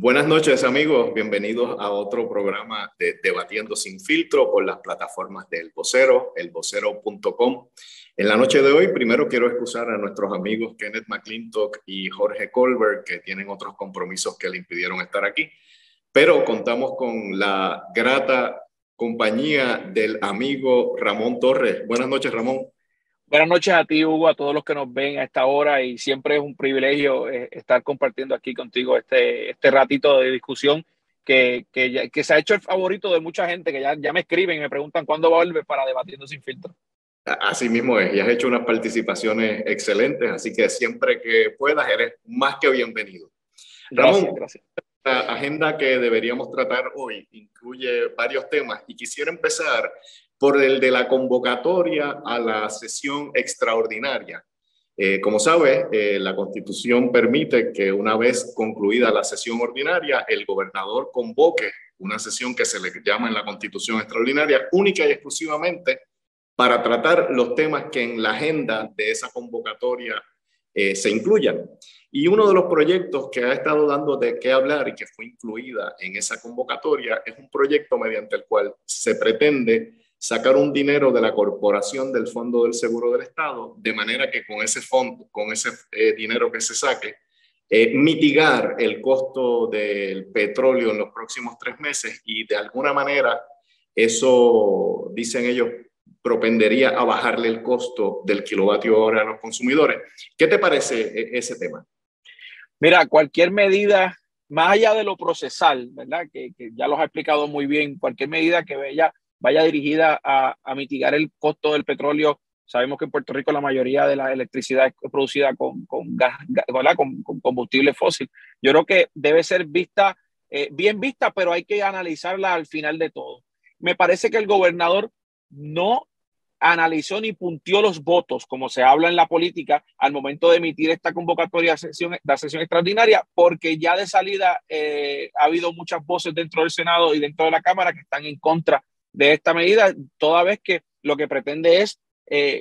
Buenas noches, amigos. Bienvenidos a otro programa de Debatiendo sin Filtro por las plataformas del Vocero, elvocero.com. En la noche de hoy, primero quiero excusar a nuestros amigos Kenneth McClintock y Jorge Colbert, que tienen otros compromisos que le impidieron estar aquí, pero contamos con la grata compañía del amigo Ramón Torres. Buenas noches, Ramón. Buenas noches a ti, Hugo, a todos los que nos ven a esta hora, y siempre es un privilegio estar compartiendo aquí contigo este ratito de discusión que se ha hecho el favorito de mucha gente que ya me escriben y me preguntan cuándo va a volver para Debatiendo sin Filtro. Así mismo es, y has hecho unas participaciones excelentes, así que siempre que puedas eres más que bienvenido. Gracias, Ramón, gracias. la agenda que deberíamos tratar hoy incluye varios temas y quisiera empezar por el de la convocatoria a la sesión extraordinaria. Como sabes, la Constitución permite que una vez concluida la sesión ordinaria, el gobernador convoque una sesión que se le llama en la Constitución extraordinaria, única y exclusivamente para tratar los temas que en la agenda de esa convocatoria se incluyan. Y uno de los proyectos que ha estado dando de qué hablar y que fue incluida en esa convocatoria es un proyecto mediante el cual se pretende sacar un dinero de la corporación del Fondo del Seguro del Estado, de manera que con ese fondo, con ese dinero que se saque, mitigar el costo del petróleo en los próximos 3 meses y de alguna manera eso, dicen ellos, propendería a bajarle el costo del kilovatio hora a los consumidores. ¿Qué te parece ese tema? Mira, cualquier medida, más allá de lo procesal, ¿verdad? Que ya los ha explicado muy bien, cualquier medida que vaya dirigida a mitigar el costo del petróleo. Sabemos que en Puerto Rico la mayoría de la electricidad es producida con gas, ¿verdad? Con combustible fósil. Yo creo que debe ser vista, bien vista, pero hay que analizarla al final de todo. Me parece que el gobernador no analizó ni puntió los votos, como se habla en la política, al momento de emitir esta convocatoria la sesión extraordinaria, porque ya de salida ha habido muchas voces dentro del Senado y dentro de la Cámara que están en contra de esta medida, toda vez que lo que pretende es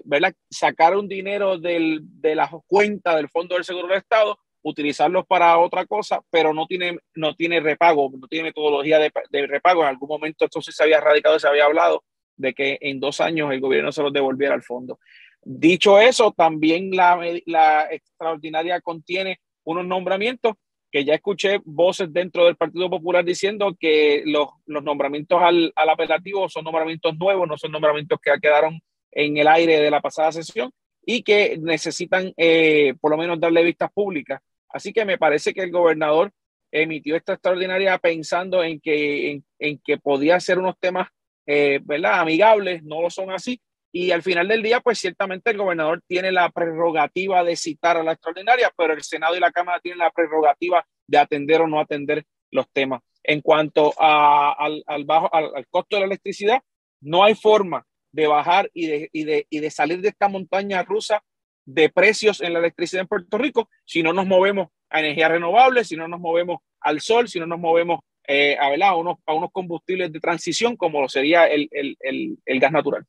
¿verdad? Sacar un dinero de la cuenta del Fondo del Seguro del Estado, utilizarlos para otra cosa, pero no tiene repago, no tiene metodología de repago. En algún momento esto sí se había radicado, se había hablado de que en 2 años el gobierno se los devolviera al fondo. Dicho eso, también la extraordinaria contiene unos nombramientos que ya escuché voces dentro del Partido Popular diciendo que los nombramientos al apelativo son nombramientos nuevos, no son nombramientos que quedaron en el aire de la pasada sesión y que necesitan por lo menos darle vistas públicas. Así que me parece que el gobernador emitió esta extraordinaria pensando en que podía ser unos temas ¿verdad? Amigables, no lo son así. Y al final del día, pues ciertamente el gobernador tiene la prerrogativa de citar a la extraordinaria, pero el Senado y la Cámara tienen la prerrogativa de atender o no atender los temas. En cuanto al costo de la electricidad, no hay forma de bajar y de salir de esta montaña rusa de precios en la electricidad en Puerto Rico si no nos movemos a energías renovables, si no nos movemos al sol, si no nos movemos a unos combustibles de transición como lo sería el gas natural.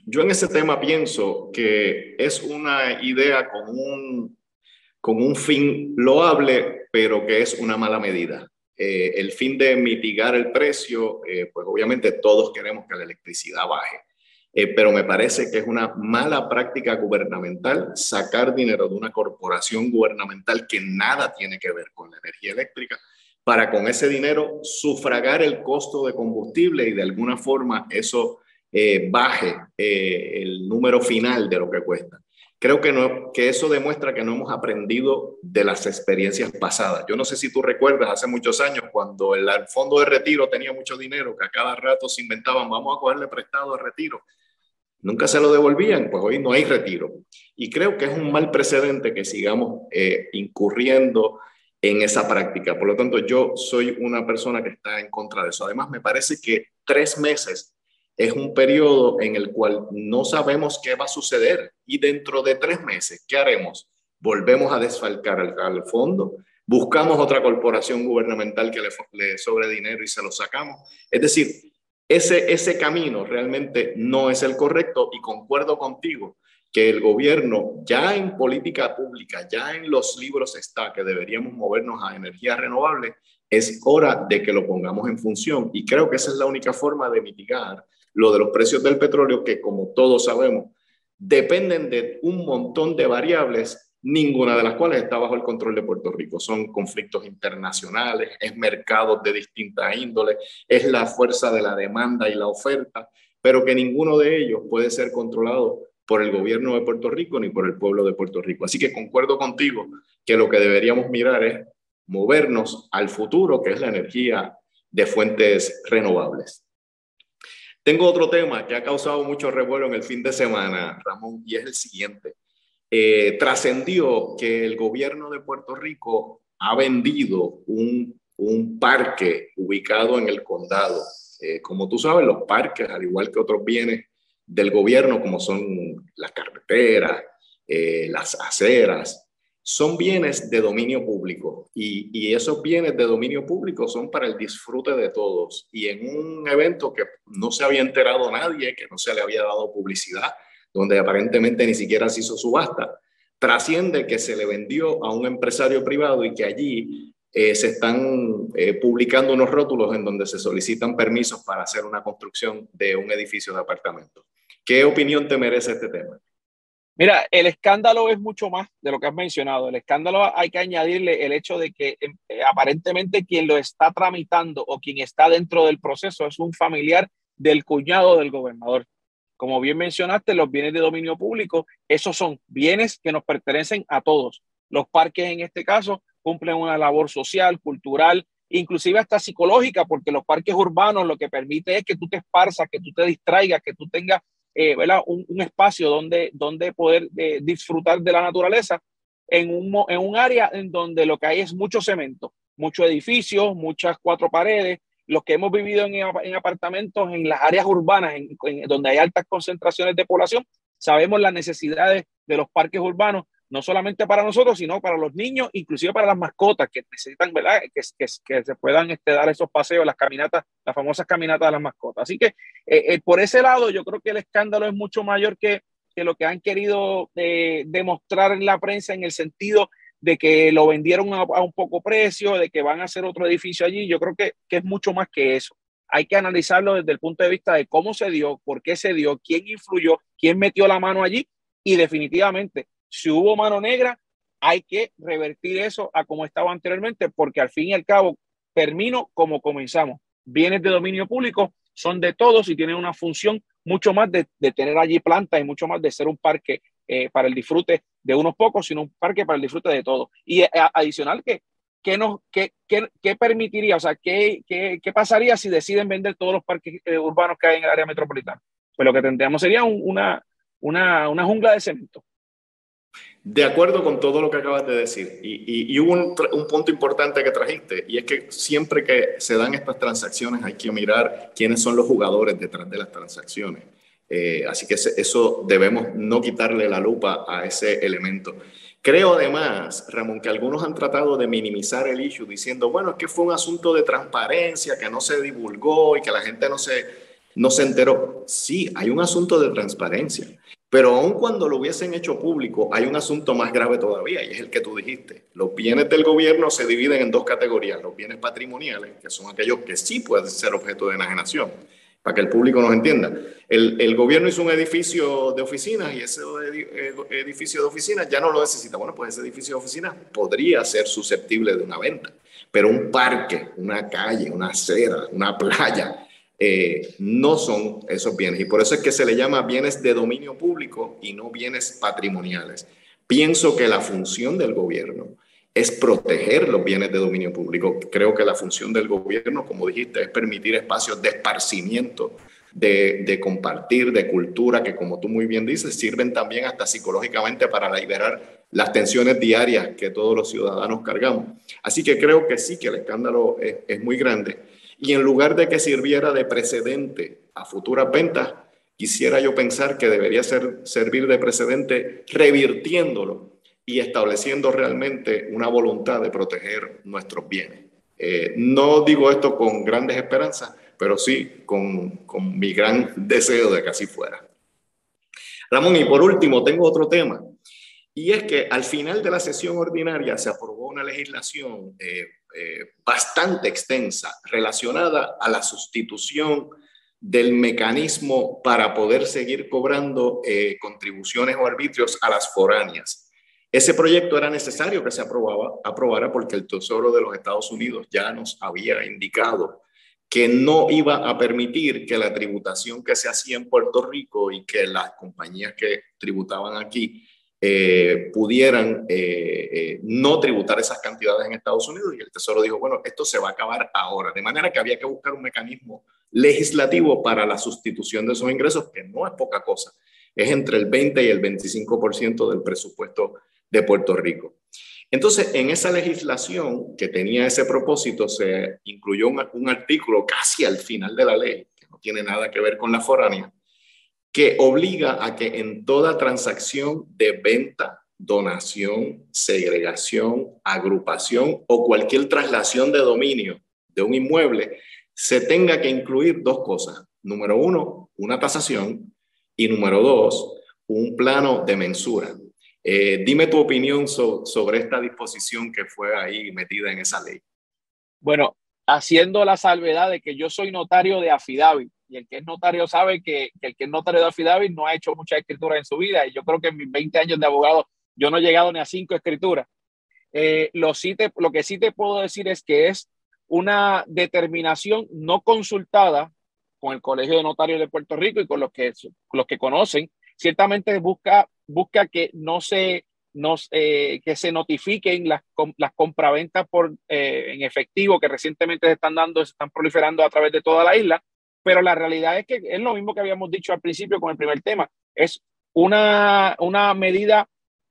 Yo en ese tema pienso que es una idea con un fin loable, pero que es una mala medida. El fin de mitigar el precio, pues obviamente todos queremos que la electricidad baje, pero me parece que es una mala práctica gubernamental sacar dinero de una corporación gubernamental que nada tiene que ver con la energía eléctrica para con ese dinero sufragar el costo de combustible y de alguna forma eso baje el número final de lo que cuesta. Creo que eso demuestra que no hemos aprendido de las experiencias pasadas. Yo no sé si tú recuerdas hace muchos años cuando el fondo de retiro tenía mucho dinero, que a cada rato se inventaban, vamos a cogerle prestado a retiro. Nunca se lo devolvían, pues hoy no hay retiro. Y creo que es un mal precedente que sigamos incurriendo en esa práctica. Por lo tanto, yo soy una persona que está en contra de eso. Además, me parece que 3 meses es un periodo en el cual no sabemos qué va a suceder y dentro de 3 meses, ¿qué haremos? ¿Volvemos a desfalcar al fondo? ¿Buscamos otra corporación gubernamental que le sobre dinero y se lo sacamos? Es decir, ese camino realmente no es el correcto y concuerdo contigo que el gobierno, ya en política pública, ya en los libros está que deberíamos movernos a energías renovables, es hora de que lo pongamos en función. Y creo que esa es la única forma de mitigar lo de los precios del petróleo, que como todos sabemos, dependen de un montón de variables, ninguna de las cuales está bajo el control de Puerto Rico. Son conflictos internacionales, es mercados de distinta índole, es la fuerza de la demanda y la oferta, pero que ninguno de ellos puede ser controlado por el gobierno de Puerto Rico ni por el pueblo de Puerto Rico. Así que concuerdo contigo que lo que deberíamos mirar es movernos al futuro, que es la energía de fuentes renovables. Tengo otro tema que ha causado mucho revuelo en el fin de semana, Ramón, y es el siguiente. Trascendió que el gobierno de Puerto Rico ha vendido un parque ubicado en el condado. Como tú sabes, los parques, al igual que otros bienes del gobierno, como son las carreteras, las aceras, son bienes de dominio público y esos bienes de dominio público son para el disfrute de todos. Y en un evento que no se había enterado nadie, que no se le había dado publicidad, donde aparentemente ni siquiera se hizo subasta, trasciende que se le vendió a un empresario privado y que allí se están publicando unos rótulos en donde se solicitan permisos para hacer una construcción de un edificio de apartamentos. ¿Qué opinión te merece este tema? Mira, el escándalo es mucho más de lo que has mencionado. El escándalo hay que añadirle el hecho de que aparentemente quien lo está tramitando o quien está dentro del proceso es un familiar del cuñado del gobernador. Como bien mencionaste, los bienes de dominio público, esos son bienes que nos pertenecen a todos. Los parques en este caso cumplen una labor social, cultural, inclusive hasta psicológica, porque los parques urbanos lo que permite es que tú te esparzas, que tú te distraigas, que tú tengas un espacio donde poder disfrutar de la naturaleza en un área en donde lo que hay es mucho cemento, muchos edificios, muchas cuatro paredes. Los que hemos vivido en apartamentos en las áreas urbanas, donde hay altas concentraciones de población, sabemos las necesidades de los parques urbanos, no solamente para nosotros, sino para los niños, inclusive para las mascotas que necesitan, ¿verdad? Que se puedan dar esos paseos, las caminatas, las famosas caminatas de las mascotas. Así que por ese lado, yo creo que el escándalo es mucho mayor que lo que han querido demostrar en la prensa, en el sentido de que lo vendieron a un poco precio, de que van a hacer otro edificio allí. Yo creo que es mucho más que eso. Hay que analizarlo desde el punto de vista de cómo se dio, por qué se dio, quién influyó, quién metió la mano allí, y definitivamente, si hubo mano negra, hay que revertir eso a como estaba anteriormente, porque al fin y al cabo termino como comenzamos. Bienes de dominio público son de todos y tienen una función mucho más de tener allí plantas y mucho más de ser un parque para el disfrute de unos pocos, sino un parque para el disfrute de todos. Y adicional, ¿qué permitiría? O sea, ¿qué pasaría si deciden vender todos los parques urbanos que hay en el área metropolitana? Pues lo que tendríamos sería una jungla de cemento. De acuerdo con todo lo que acabas de decir, y hubo un punto importante que trajiste, y es que siempre que se dan estas transacciones hay que mirar quiénes son los jugadores detrás de las transacciones. Así que eso debemos no quitarle la lupa a ese elemento. Creo además, Ramón, que algunos han tratado de minimizar el issue diciendo, bueno, es que fue un asunto de transparencia, que no se divulgó y que la gente no se enteró. Sí, hay un asunto de transparencia. Pero aun cuando lo hubiesen hecho público, hay un asunto más grave todavía, y es el que tú dijiste. Los bienes del gobierno se dividen en dos categorías: los bienes patrimoniales, que son aquellos que sí pueden ser objeto de enajenación, para que el público nos entienda. El gobierno hizo un edificio de oficinas y ese edificio de oficinas ya no lo necesita. Bueno, pues ese edificio de oficinas podría ser susceptible de una venta, pero un parque, una calle, una acera, una playa, no son esos bienes, y por eso es que se le llama bienes de dominio público y no bienes patrimoniales. Pienso que la función del gobierno es proteger los bienes de dominio público. Creo que la función del gobierno, como dijiste, es permitir espacios de esparcimiento, de compartir, de cultura, que como tú muy bien dices, sirven también hasta psicológicamente para liberar las tensiones diarias que todos los ciudadanos cargamos. Así que creo que sí, que el escándalo es muy grande. Y en lugar de que sirviera de precedente a futuras ventas, quisiera yo pensar que debería servir de precedente revirtiéndolo y estableciendo realmente una voluntad de proteger nuestros bienes. No digo esto con grandes esperanzas, pero sí con mi gran deseo de que así fuera. Ramón, y por último, tengo otro tema. Y es que al final de la sesión ordinaria se aprobó una legislación bastante extensa relacionada a la sustitución del mecanismo para poder seguir cobrando contribuciones o arbitrios a las foráneas. Ese proyecto era necesario que se aprobara porque el Tesoro de los Estados Unidos ya nos había indicado que no iba a permitir que la tributación que se hacía en Puerto Rico y que las compañías que tributaban aquí pudieran no tributar esas cantidades en Estados Unidos, y el Tesoro dijo, bueno, esto se va a acabar ahora, de manera que había que buscar un mecanismo legislativo para la sustitución de esos ingresos, que no es poca cosa, es entre el 20 y el 25% del presupuesto de Puerto Rico. Entonces, en esa legislación que tenía ese propósito, se incluyó un artículo casi al final de la ley, que no tiene nada que ver con la foránea, que obliga a que en toda transacción de venta, donación, segregación, agrupación o cualquier traslación de dominio de un inmueble, se tenga que incluir dos cosas. Número uno, una tasación, y número dos, un plano de mensura. Dime tu opinión sobre esta disposición que fue ahí metida en esa ley. Bueno, haciendo la salvedad de que yo soy notario de affidavit, y el que es notario sabe que el que es notario de affidavit no ha hecho mucha escritura en su vida, y yo creo que en mis 20 años de abogado yo no he llegado ni a 5 escrituras. Lo que sí te puedo decir es que es una determinación no consultada con el Colegio de Notarios de Puerto Rico y con los que conocen. Ciertamente busca que que se notifiquen las compraventas en efectivo que recientemente se están proliferando a través de toda la isla, pero la realidad es que es lo mismo que habíamos dicho al principio con el primer tema, es una medida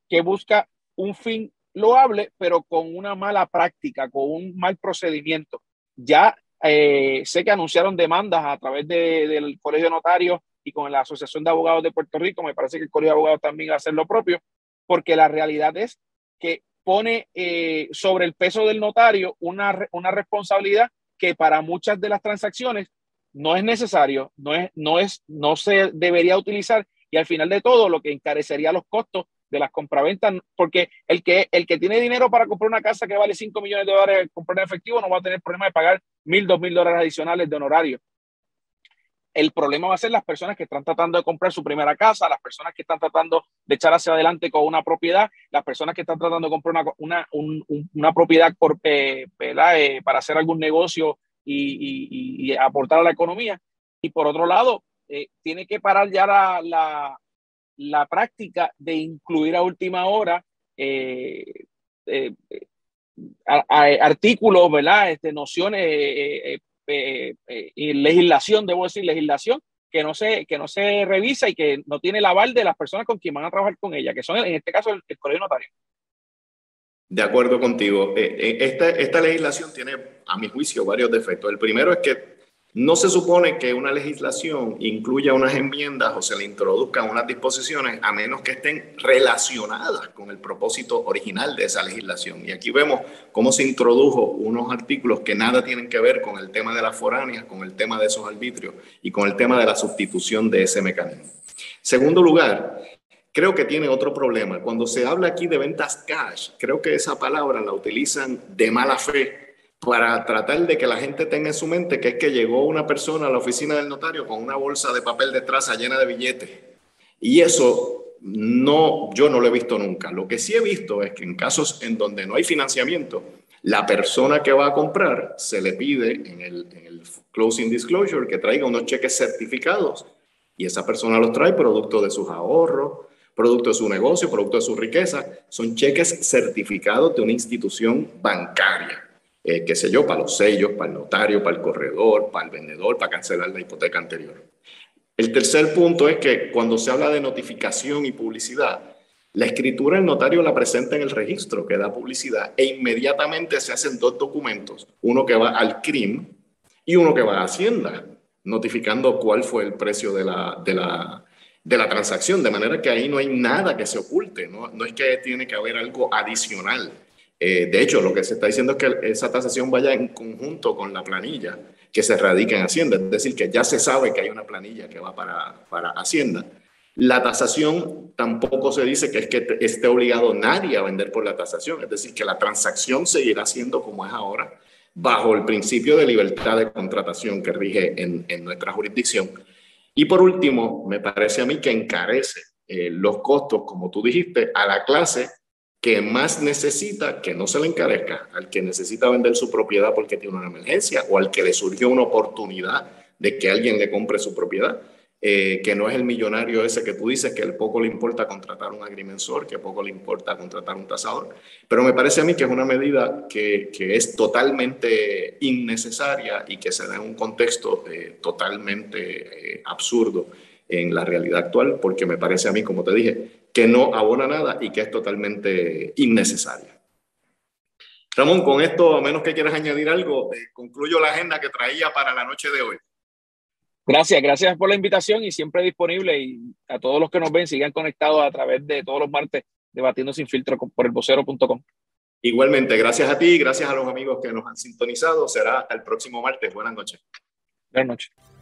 que busca un fin loable, pero con una mala práctica, con un mal procedimiento. Ya sé que anunciaron demandas a través del Colegio de Notarios y con la Asociación de Abogados de Puerto Rico. Me parece que el Colegio de Abogados también va a hacer lo propio, porque la realidad es que pone sobre el peso del notario una responsabilidad que para muchas de las transacciones no es necesario, no se debería utilizar, y al final de todo lo que encarecería los costos de las compraventas, porque el que tiene dinero para comprar una casa que vale $5 millones comprar en efectivo no va a tener problema de pagar $1,000, $2,000 adicionales de honorario. El problema va a ser las personas que están tratando de comprar su primera casa, las personas que están tratando de echar hacia adelante con una propiedad, las personas que están tratando de comprar una propiedad para hacer algún negocio y aportar a la economía. Y por otro lado, tiene que parar ya la práctica de incluir a última hora artículos, ¿verdad? Nociones, y legislación, debo decir, legislación que no se revisa y que no tiene el aval de las personas con quien van a trabajar con ella, que son en este caso el Colegio Notario. De acuerdo contigo. Esta legislación tiene, a mi juicio, varios defectos. El primero es que no se supone que una legislación incluya unas enmiendas o se le introduzcan unas disposiciones a menos que estén relacionadas con el propósito original de esa legislación. Y aquí vemos cómo se introdujo unos artículos que nada tienen que ver con el tema de las foráneas, con el tema de esos arbitrios y con el tema de la sustitución de ese mecanismo. Segundo lugar, creo que tiene otro problema. Cuando se habla aquí de ventas cash, creo que esa palabra la utilizan de mala fe para tratar de que la gente tenga en su mente que es que llegó una persona a la oficina del notario con una bolsa de papel de traza llena de billetes. Y eso yo no lo he visto nunca. Lo que sí he visto es que en casos en donde no hay financiamiento, la persona que va a comprar se le pide en el closing disclosure que traiga unos cheques certificados, y esa persona los trae producto de sus ahorros, producto de su negocio, producto de su riqueza. Son cheques certificados de una institución bancaria. Qué sé yo, para los sellos, para el notario, para el corredor, para el vendedor, para cancelar la hipoteca anterior. El tercer punto es que cuando se habla de notificación y publicidad, la escritura el notario la presenta en el registro que da publicidad e inmediatamente se hacen dos documentos, uno que va al CRIM y uno que va a Hacienda, notificando cuál fue el precio de la transacción, de manera que ahí no hay nada que se oculte, no es que tiene que haber algo adicional. De hecho, lo que se está diciendo es que esa tasación vaya en conjunto con la planilla que se radica en Hacienda, es decir, que ya se sabe que hay una planilla que va para Hacienda. La tasación tampoco se dice que es que esté obligado nadie a vender por la tasación, es decir, que la transacción seguirá siendo como es ahora, bajo el principio de libertad de contratación que rige en nuestra jurisdicción. Y por último, me parece a mí que encarece los costos, como tú dijiste, a la clase que más necesita que no se le encarezca, al que necesita vender su propiedad porque tiene una emergencia o al que le surgió una oportunidad de que alguien le compre su propiedad. Que no es el millonario ese que tú dices que poco le importa contratar un agrimensor, que poco le importa contratar un tasador, pero me parece a mí que es una medida que es totalmente innecesaria y que se da en un contexto totalmente absurdo en la realidad actual, porque me parece a mí, como te dije, que no abona nada y que es totalmente innecesaria. Ramón, con esto, a menos que quieras añadir algo, concluyo la agenda que traía para la noche de hoy. Gracias por la invitación y siempre disponible, y a todos los que nos ven sigan conectados a través de todos los martes Debatiendo Sin Filtro por elvocero.com. Igualmente, gracias a ti, gracias a los amigos que nos han sintonizado. Será hasta el próximo martes. Buenas noches. Buenas noches.